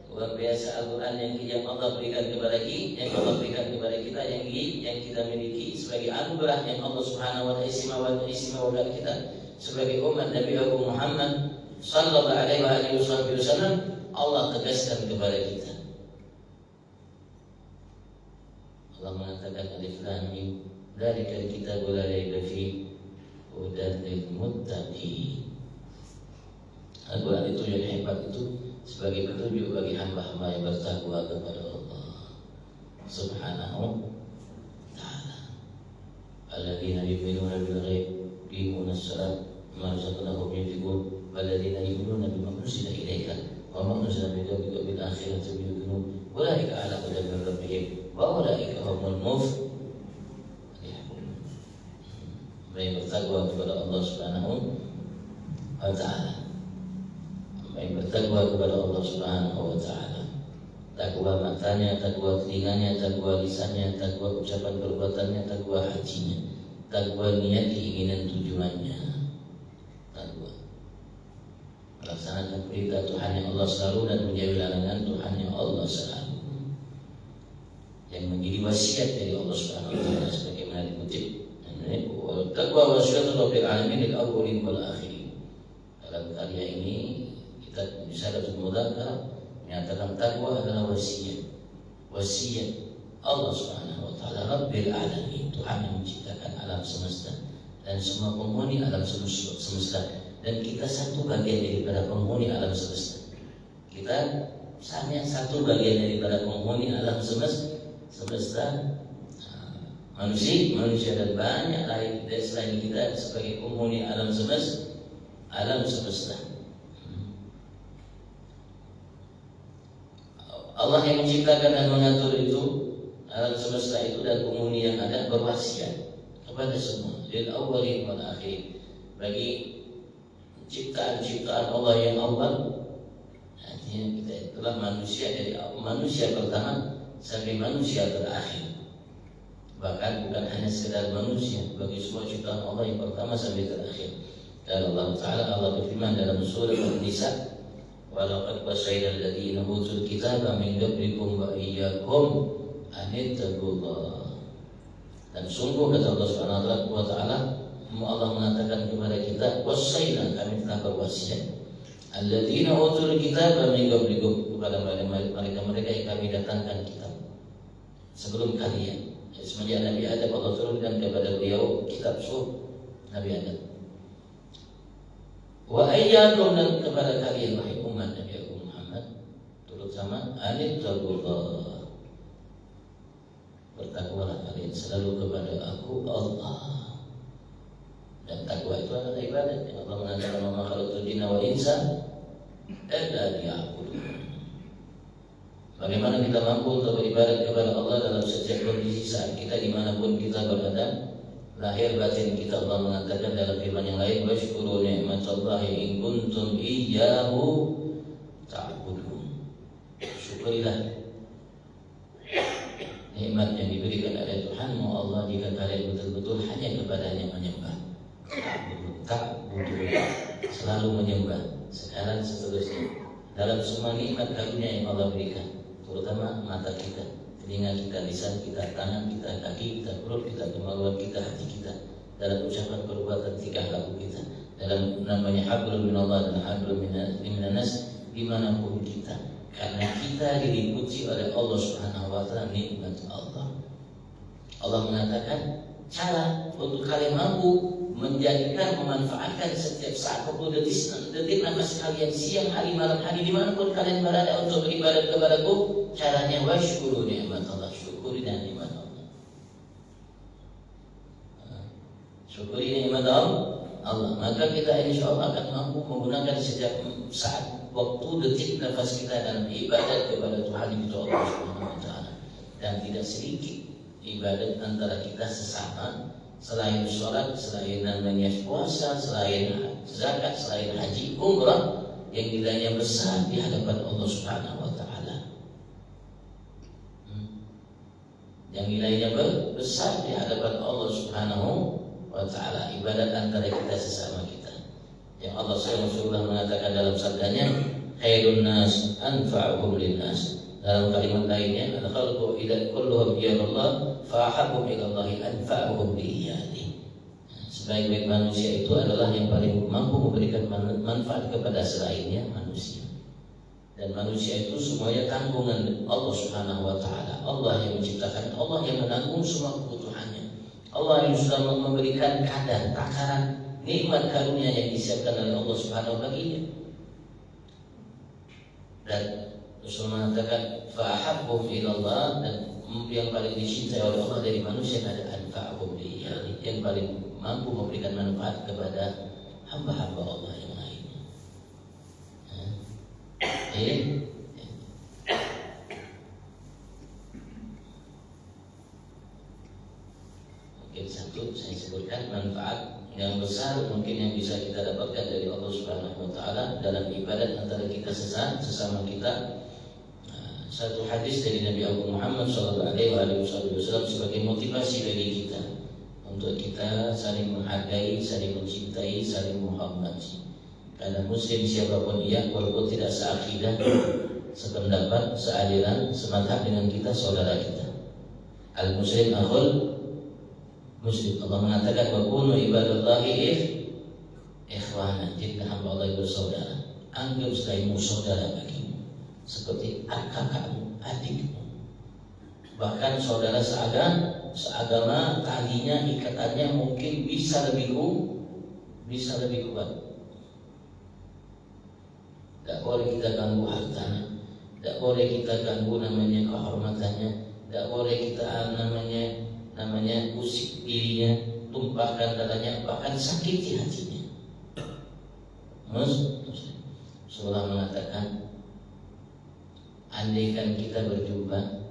Luar biasa Al-Quran yang Allah berikan kepada kita, yang kita miliki sebagai anugerah yang Allah Subhanahu wa taala istimewakan kita sebagai umat Nabi Abu Muhammad sallallahu alaihi wasallam. Allah tegaskan kepada kita. Allah mengatakan alif lam mim dzalikal kitabu la raiba fihi hudan lil muttaqin. Al-Quran itu yang hebat itu sebagai petunjuk bagi hamba-hamba yang bertakwa kepada Allah Subhanahu ta'ala. Alladzina yu'minuna bil ghaib yuqimuna as-salata wa razaqnahum yunfiqun walladzina yu'minuna bima unzila ilaika wa ma unzila min qablika bil akhirati yuqinun ulaika 'ala hudan min rabbihim wa ulaika humul muflihun. Mereka bertakwa kepada Allah Subhanahu wa ta'ala. Yang bertakwa kepada Allah Subhanahu wa ta'ala. Takwa matanya, takwa telinganya, takwa lisannya, takwa ucapan perbuatannya, takwa hatinya, takwa niat keinginan tujuannya. Takwa melaksanakan perintah Tuhan yang Allah selalu dan menjauhi larangan Tuhan yang Allah selalu. Yang menjadi wasiat dari Allah Subhanahu wa ta'ala sebagaimana dikutip. Takwa wasiatul rabbil alamin lil awwalin wal akhirin. Dalam karya ini kita bisa dapat mudzakkar menyatakan takwa adalah wasiat Allah Subhanahu wa taala Rabbil alamin, Tuhan yang menciptakan alam semesta dan semua penghuni alam semesta, dan kita satu bagian daripada penghuni alam semesta. Kita hanya satu bagian daripada penghuni alam semesta. Manusia dan banyak lain dari selain kita sebagai penghuni alam semesta. Allah yang menciptakan dan mengatur itu alam semesta itu dan penghuni yang ada berwasiat kepada semua lil awwalin wal akhirin, bagi ciptaan Allah yang awal. Artinya kita itulah manusia dari manusia pertama sampai manusia terakhir. Bahkan bukan hanya sekedar manusia, bagi semua ciptaan Allah yang pertama sampai terakhir. Dan Allah Ta'ala berfirman dalam surah An-Nisa, walaqad wasaina alladziina utul kitaba min qablikum wa iyyakum an ittaqullah. Dan sungguh kata Allah Subhanahu wa taala, Allah mengatakan kepada kita, wasaina, kami telah berwasiat Alladzina utul kitaba min qablikum, kepada mereka yang kami datangkan kitab sebelum kalian. Semenjak Nabi Adam Allah turunkan kepada beliau kitab suhuf Nabi Adam. Wa ayyakum, dan kepada kalian wahai umat Nabi Agung Muhammad, turut sama anittaqullah, bertakwalah kalian selalu kepada aku Allah. Dan takwa itu adalah ibadat. Allah mengatakan wa ma khalaqtul jinna wal insa illa liya'budun. Bagaimana kita mampu untuk beribadat kepada Allah dalam setiap kondisi saat kita dimanapun kita berada, lahir batin kita. Allah mengatakan dalam firman yang lain, washkuru ni'matallahi in kuntum iyyahu ta'budun. Syukurilah nikmat yang diberikan oleh Tuhanmu Allah jika kalian betul-betul hanya kepadanya menyembah. Ta'budun, selalu menyembah, sekarang seterusnya dalam semua nikmat karunia yang Allah berikan, terutama mata kita, telinga kita, lisan kita, tangan kita, kaki kita, perut kita, kemaluan kita, hati kita, dalam ucapan, perbuatan, tingkah laku kita, dalam namanya hablum minallah dan hablum minannas, dimanapun kita, karena kita diliputi oleh Allah Subhanahu wa Ta'ala nikmat Allah. Allah mengatakan cara untuk kalian mampu menjadikan, memanfaatkan setiap saat, detik nafas kalian, siang hari, malam hari, dimanapun kalian berada untuk beribadat kepadaku, caranya washkuru ni'mat Allah, syukuri dan nikmat Allah. Syukuri nikmat Allah, maka kita insya Allah akan mampu menggunakan setiap saat, waktu, detik nafas kita dalam ibadat kepada Tuhan itu Allah Subhanahu wa Ta'ala. Dan tidak sedikit ibadat antara kita sesama, selain sholat, selain namanya puasa, selain zakat, selain haji, umrah, yang nilainya besar di hadapan Allah Subhanahu wa Ta'ala. Yang nilainya besar di hadapan Allah Subhanahu wa Ta'ala, ibadat antara kita sesama kita. Yang Allah SWT mengatakan dalam sabdanya, khairun nas anfa'uhum linnas. Dalam kalimat lainnya, al-khalqu ila kulluhum iyallah fa'ahabum ilallahi anfa'uhum li'iyali. Sebaik-baik manusia itu adalah yang paling mampu memberikan manfaat kepada selainnya manusia. Dan manusia itu semuanya tanggungan Allah Subhanahu wa Ta'ala. Allah yang menciptakan, Allah yang menanggung semua kebutuhannya. Allah yang sudah memberikan kadar, takaran nikmat karunia yang disiapkan oleh Allah Subhanahu wa Ta'ala. Dan Rasul mengatakan fa'ahabbum ilallah, dan yang paling dicintai oleh Allah dari manusia adalah anfa'uhum li'iyali, yang paling mampu memberikan manfaat kepada hamba-hamba Allah yang lainnya. Mungkin satu saya sebutkan manfaat yang besar mungkin yang bisa kita dapatkan dari Allah Subhanahu wa Ta'ala dalam ibadat antara kita sesama kita. Satu hadis dari Nabi Agung Muhammad SAW sebagai motivasi bagi kita untuk kita saling menghargai, saling mencintai, saling menghormati. Karena muslim siapapun ia, walaupun tidak seakidah, sependapat, sealiran, semadhab dengan kita, saudara kita. Al-muslim akhul muslim. Allah mengatakan wa kunu ibadallahi ikhwana, jadi hamba Allah bersaudara. Anggap selainmu saudara bagimu, seperti kakakmu, adikmu, bahkan saudara seagama, talinya, ikatannya mungkin bisa lebih kuat. Tidak boleh kita ganggu hartanya, tidak boleh kita ganggu namanya kehormatannya, tidak boleh kita namanya usik dirinya, tumpahkan darahnya, bahkan sakiti hatinya. Rasulullah mengatakan, andaikan kita berjumpa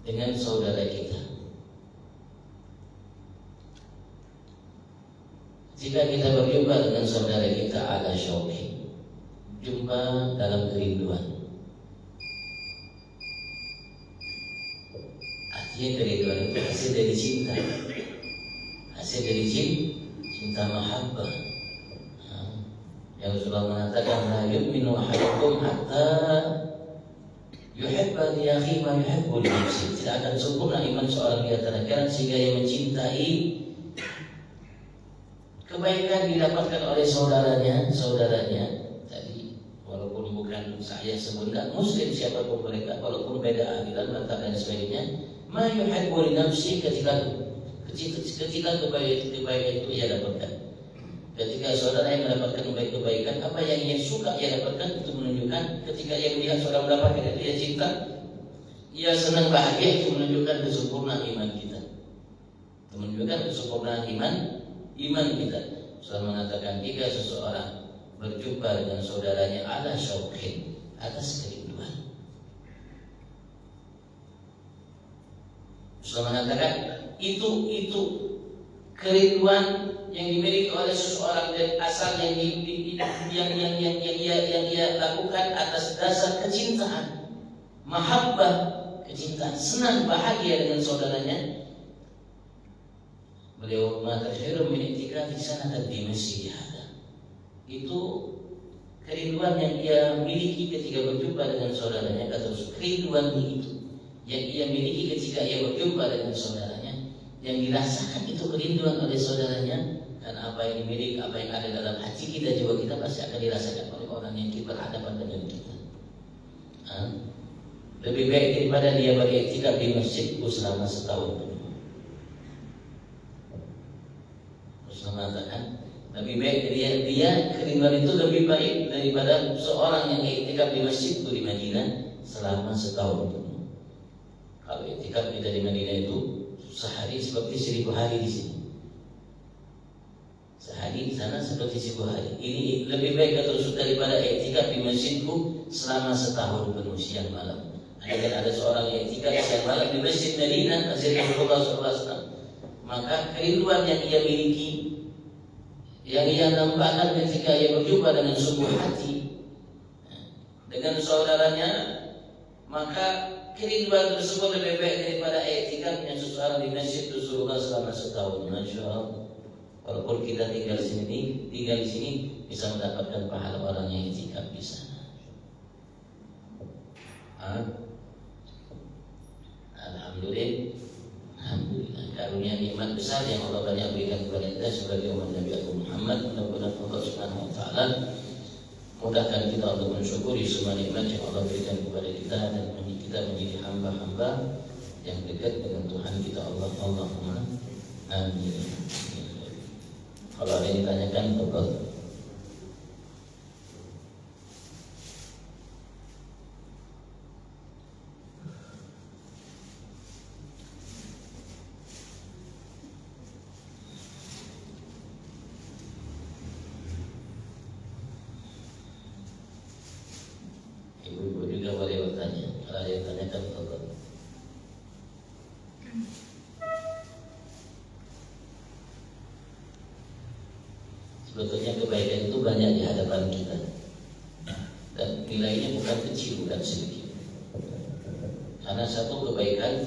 dengan saudara kita, jika kita berjumpa dengan saudara kita ala syauqi, jumpa dalam kerinduan, artinya kerinduan itu hasil dari cinta, hasil dari cinta mahabbah. Yang Rasulullah mengatakan, la yu'minu ahadukum hatta yuhibba li akhihi ma yuhibbu li nafsihi. Tidak akan sempurna iman seorang di antara kalian sehingga ia mencintai kebaikan didapatkan oleh saudaranya tadi, walaupun bukan saya sebutkan Muslim siapapun mereka, walaupun beda aliran mata dan sebagainya, ma yuhibbu li nafsi ketika kebaikan itu ia dapatkan. Ketika saudara yang mendapatkan kebaikan, apa yang ia suka ia dapatkan, itu menunjukkan ketika ia melihat saudara mendapatkan itu ia cinta, ia senang bahagia, itu menunjukkan kesempurnaan iman kita. Itu menunjukkan kesempurnaan iman kita. Saudara mengatakan jika seseorang berjumpa dengan saudaranya ala syauqin, atas kerinduan. Saudara mengatakan itu kerinduan yang dimiliki oleh seseorang dari asal yang ia lakukan atas dasar kecintaan, mahabbah, kecintaan, senang bahagia dengan saudaranya. Beliau mengatakan khairum min i'tikafi sanatan di masjid hada. Itu kerinduan yang ia miliki ketika berjumpa dengan saudaranya, atau kerinduan itu yang ia miliki ketika ia berjumpa dengan saudaranya, yang dirasakan itu kerinduan oleh saudaranya, karena apa yang dimiliki, apa yang ada dalam hati kita, jiwa kita pasti akan dirasakan oleh orang yang berhadapan dengan kita. Lebih baik daripada dia beriktikaf di masjidku selama setahun penuh. Mengatakan lebih baik dia kerinduan itu lebih baik daripada seorang yang iktikaf di masjidku di Madinah selama setahun penuh. Kalau iktikaf kita di Madinah itu sehari seperti 1000 hari di sini. Sehari di sana seperti 1000 hari. Ini lebih baik atau daripada iktikaf di masjidku selama setahun penuh siang malam. Ada seorang yang iktikaf siang malam di masjid Madinah, Masjid Rasulullah SAW, maka kerinduan yang ia miliki, yang ia nampakkan ketika ia berjumpa dengan sungguh hati dengan saudaranya, maka kerinduan tersebut lebih baik daripada iktikafnya seseorang di masjid Rasulullah selama setahun. Masya Allah. Walaupun kita tinggal di sini bisa mendapatkan pahala orang yang iktikaf di sana. Alhamdulillah, karunia nikmat besar yang Allah banyak berikan kepada kita sebagai umat Nabi Muhammad. Mudah-mudahan Allah Subhanahu wa taala mudahkan kita untuk mensyukuri semua nikmat yang Allah berikan kepada kita, dan kita menjadi hamba-hamba yang dekat dengan Tuhan kita Allah. Allahumma amin. Kalau ada yang ditanyakan, tolong. Ibu-ibu juga boleh bertanya. Kalau ada yang tanyakan, tolong. Sebetulnya kebaikan itu banyak di hadapan kita, dan nilainya bukan kecil, bukan sedikit. Karena satu kebaikan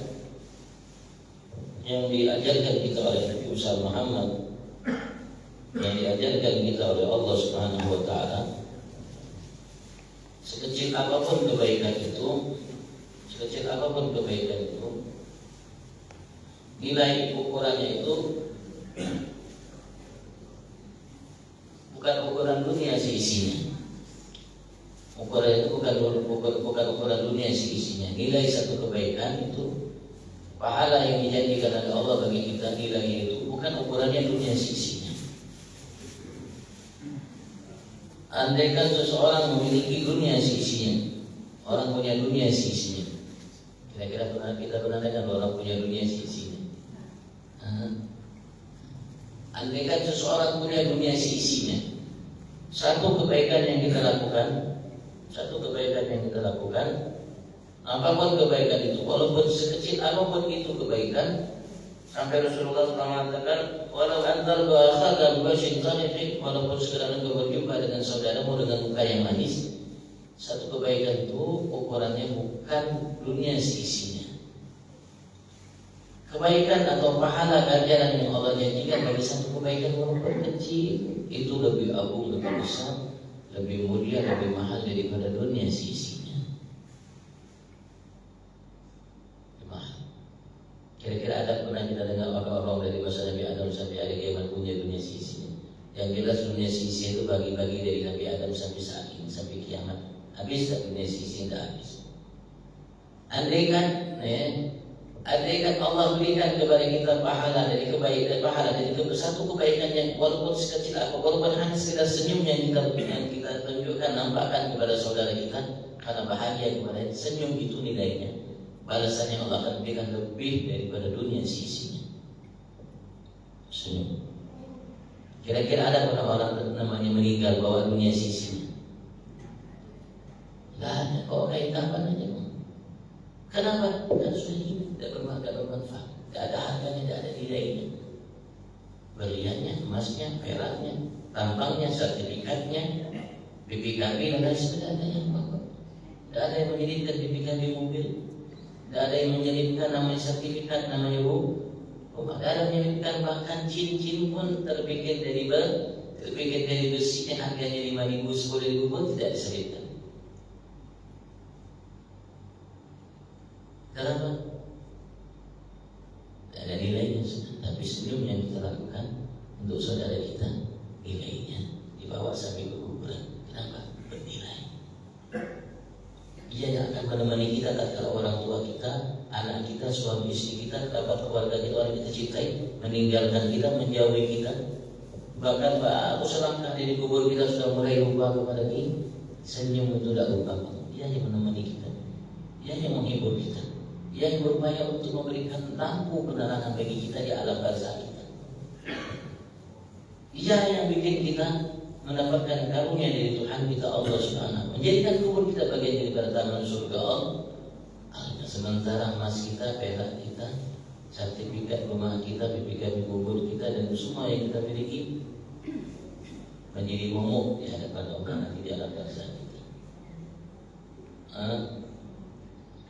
yang diajarkan kita oleh Nabi Muhammad, yang diajarkan kita oleh Allah Subhanahu wa taala, sekecil apapun kebaikan itu, nilai ukurannya itu bukan ukuran dunia seisinya. Ukuran itu bukan ukuran dunia seisinya. Nilai satu kebaikan itu, pahala yang dijanjikan oleh Allah bagi kita, nilai itu bukan ukurannya dunia seisinya. Andaikan seseorang memiliki dunia seisinya, orang punya dunia seisinya, kira-kira kita pernah dengar orang punya dunia seisinya? Andaikan seseorang punya dunia seisinya, satu kebaikan yang kita lakukan, apapun kebaikan itu, walaupun sekecil apapun itu kebaikan, sampai Rasulullah SAW mengatakan, walau antar ba'akhaka ba'asyin tariqin, walaupun sekedar engkau berjumpa dengan saudaramu dengan muka yang manis, satu kebaikan itu ukurannya bukan dunia seisinya. Kebaikan atau pahala ganjaran yang Allah janjikan bagi satu kebaikan walaupun kecil, itu lebih agung, lebih besar, lebih mulia, lebih mahal daripada dunia seisinya. Mahal. Kira-kira ada pernah kita dengar orang-orang dari masa Nabi Adam sampai hari kiamat punya dunia seisinya? Yang jelas dunia sisi itu bagi-bagi dari Nabi Adam sampai saat ini, sampai kiamat. Habis tak dunia sisi? Tidak habis. Andaikan Allah berikan kepada kita pahala dari kebaikan, pahala dari satu kebaikan yang walaupun sekecil apa, walaupun hanya sekedar senyum yang kita tunjukkan, nampakkan kepada saudara kita, karena bahagia kepada senyum itu nilainya, balasannya Allah akan berikan lebih daripada dunia sisinya. Senyum. Kira-kira ada pernah orang namanya meninggal bawa dunia sisinya? Tidak ada. Kok kain kapan aja? Kenapa? Karena sudah hidup, tidak bermanfaat, tidak ada harganya, tidak ada nilainya. Berliannya, emasnya, peraknya, tampangnya, sertifikatnya, BPKB dan lain sebagainya. Tidak ada yang menyelipkan BPKB mobil, tidak ada yang menyelipkan namanya sertifikat, namanya rumah. Tidak ada yang menyelipkan bahkan cincin pun terbikin dari besi yang harganya 5.000, 10.000 pun tidak diselipkan. Kenapa? Tidak ada nilainya sudah. Tapi senyum yang kita lakukan untuk saudara kita, nilainya dibawa sampai ke kuburan. Kenapa? Bernilai. Dia yang akan menemani kita tatkala orang tua kita, anak kita, suami istri kita, kerabat keluarga kita, orang kita cintai, meninggalkan kita, menjauhi kita. Bahkan baru selangkah dari kubur kita sudah mulai lupa kepada kita. Senyum itu tidak lupa. Dia yang menemani kita, dia yang menghibur kita, dia yang berupaya untuk memberikan lampu penerangan bagi kita di alam barzakh kita. Dia yang bikin kita mendapatkan karunia dari Tuhan kita Allah Subhanahu, menjadikan kubur kita bagian daripada taman surga Allah. Sementara emas kita, perak kita, sertifikat rumah kita, BPKB kubur kita, dan semua yang kita miliki menjadi momok di hadapan Allah nanti di alam barzakh kita.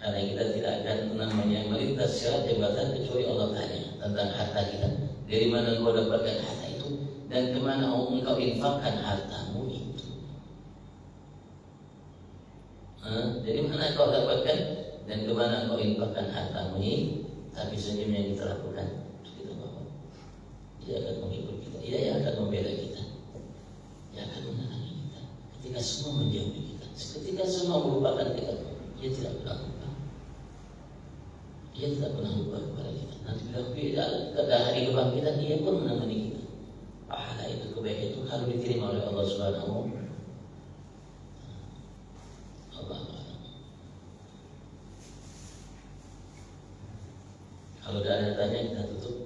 Karena kita tidak akan namanya melintas syarat jabatan kecuali Allah tanya tentang harta kita. Dari mana kau dapatkan harta itu dan kemana engkau infakkan hartamu itu. Dari mana kau dapatkan dan kemana kau infakkan hartamu ini. Tapi senyum yang kita lakukan kita bawa. Dia akan menghibur kita, dia yang akan membela kita, dia akan menerangi kita. Ketika semua menjauhi kita, ketika semua melupakan kita, dia tidak pernah lupa. Dia tidak pernah lupa kepada kita. Nanti pada hari kebangkitan dia pun menemani kita. Pahala itu, kebaikan itu harus diterima oleh Allah Subhanahu. Allah. Kalau tidak ada tanya kita tutup.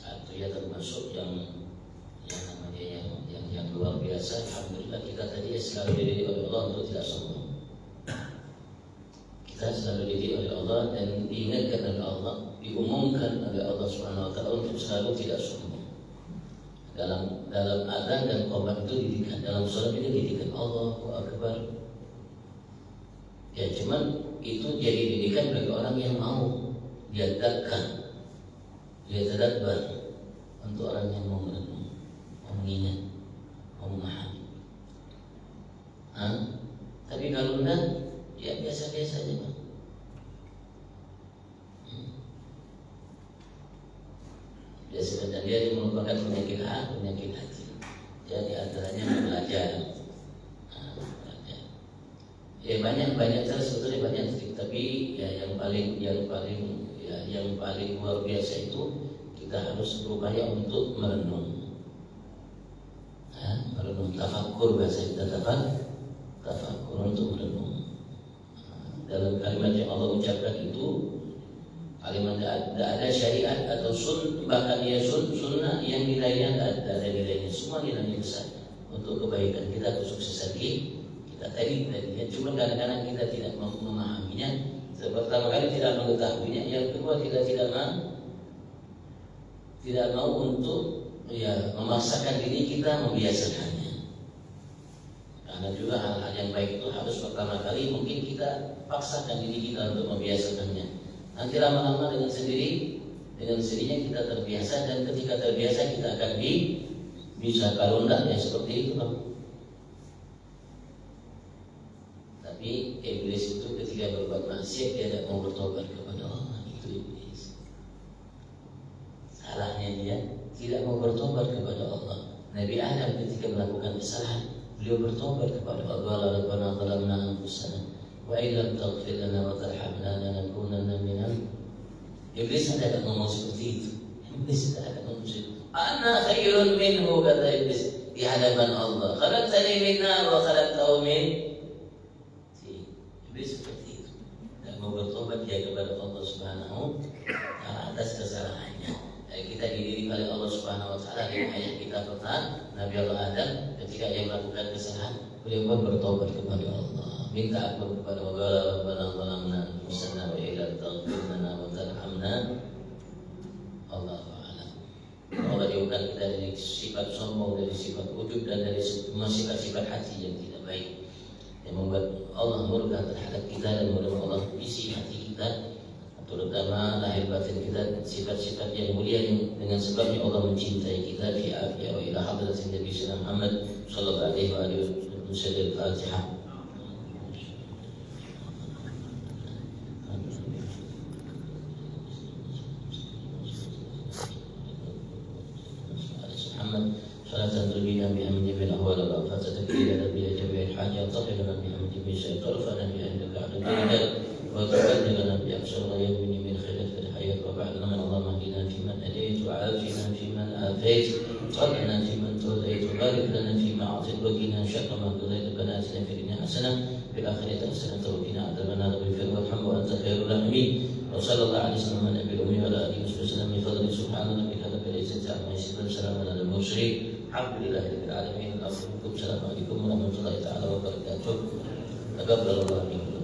Satu ya termasuk yang namanya yang luar biasa. Alhamdulillah kita tadi selalu dididik oleh Allah untuk tidak sombong. Kita selalu dididik oleh Allah dan diingatkan oleh Allah, diumumkan oleh Allah Subhanahu Wa Taala untuk selalu tidak sombong. Dalam adzan dan qomat itu didikan, dalam salat itu didikan Allahu Akbar. Ya cuman itu jadi didikan bagi orang yang mau diadakan, dia tadabbar, untuk orang yang mau merenung, mau mengingat, mau memahami. Tapi kalau enggak, ya biasa-biasa aja Pak. Biasa dan dia merupakan penyakit hati. Jadi antaranya belajar. Ya banyak terus sebetulnya banyak trik, tapi ya yang paling luar biasa itu kita harus berupaya untuk merenung. Merenung, tafakkur, bahasa kita tafakkur, untuk merenung. Dalam kalimat yang Allah ucapkan itu, Kalimat tidak ada syariat atau bahkan ya sunnah yang nilainya tidak ada nilainya, semua nilainya besar untuk kebaikan kita, kesuksesan kita tadi ya. Cuma kadang-kadang kita tidak mau memahaminya. Pertama kali tidak mengetahuinya, yang kedua kita tidak mau untuk ya memaksakan diri kita membiasakannya. Karena juga hal-hal yang baik itu harus pertama kali mungkin kita paksakan diri kita untuk membiasakannya. Nanti lama-lama dengan sendirinya kita terbiasa, dan ketika terbiasa kita akan bisa. Kalau enggak ya seperti itu Bang. Tapi iblis itu ketika berbuat maksiat dia tidak mau bertobat kepada Allah. Itu iblis. Salahnya dia tidak mau bertobat kepada Allah. Nabi Adam ketika melakukan kesalahan, beliau bertobat kepada Allah. Rabbana zalamna anfusana wa illam taghfir lana wa tarhamna lanakunanna minal. Iblis tidak ngomong seperti itu. Iblis tidak ngomong seperti itu. Ana khairun minhu, kata iblis di hadapan Allah. Khalaqtani min nar wa khalaqtahu min. Iblis seperti itu. Tidak mau bertobat dia kepada Allah Subhanahu wa taala atas kesalahannya. Kita dididik oleh Allah Subhanahu wa taala dengan ayat kita pertama, Nabi Allah Adam ketika dia melakukan kesalahan, beliau pun bertobat kepada Allah. Minta ampun kepada Allah. Rabbana zalamna anfusana wa illam taghfir lana wa tarhamna. Allahu a'lam. Allah jauhkan kita dari sifat sombong, dari sifat ujub, dan dari semua sifat-sifat hati yang tidak baik yang membuat Allah murka terhadap kita, dan mudah-mudahan Allah isi hati kita, terutama lahir batin kita, sifat-sifat yang mulia yang dengan sebabnya Allah mencintai kita. Fi afiyah wa ila hadratin Nabi Muhammad sallallahu alaihi wa alihi wasallam. Al-Fatihah. صلاة تربينا بها من جميع الأهوال والآفات، تكفينا بها جميع الحاجات، تطهرنا بها من جميع الشيء، ترفعنا بها عندك على الدرجات، وتبلغنا بها أقصى اليوم من خيرات في الحياة وبعد من. اللهم اهدنا فيمن هديت، وعافنا فيمن عافيت، وتولنا فيمن توليت، وبارك لنا فيما أعطيت، وقنا شر ما قضيت، ربنا آتنا في الدنيا حسنة في الآخرة حسنة وقنا عذاب النار. اغفر وارحم وأنت خير الراحمين. وصلى الله عليه وسلم على النبي الأمي وعلى آله وصحبه وسلم. بفضل سبحان ربك رب العزة عما يصفون، سلام على المرسلين، الحمد لله رب العالمين. السلام عليكم ورحمة الله تعالى وبركاته. تقبل الله منكم.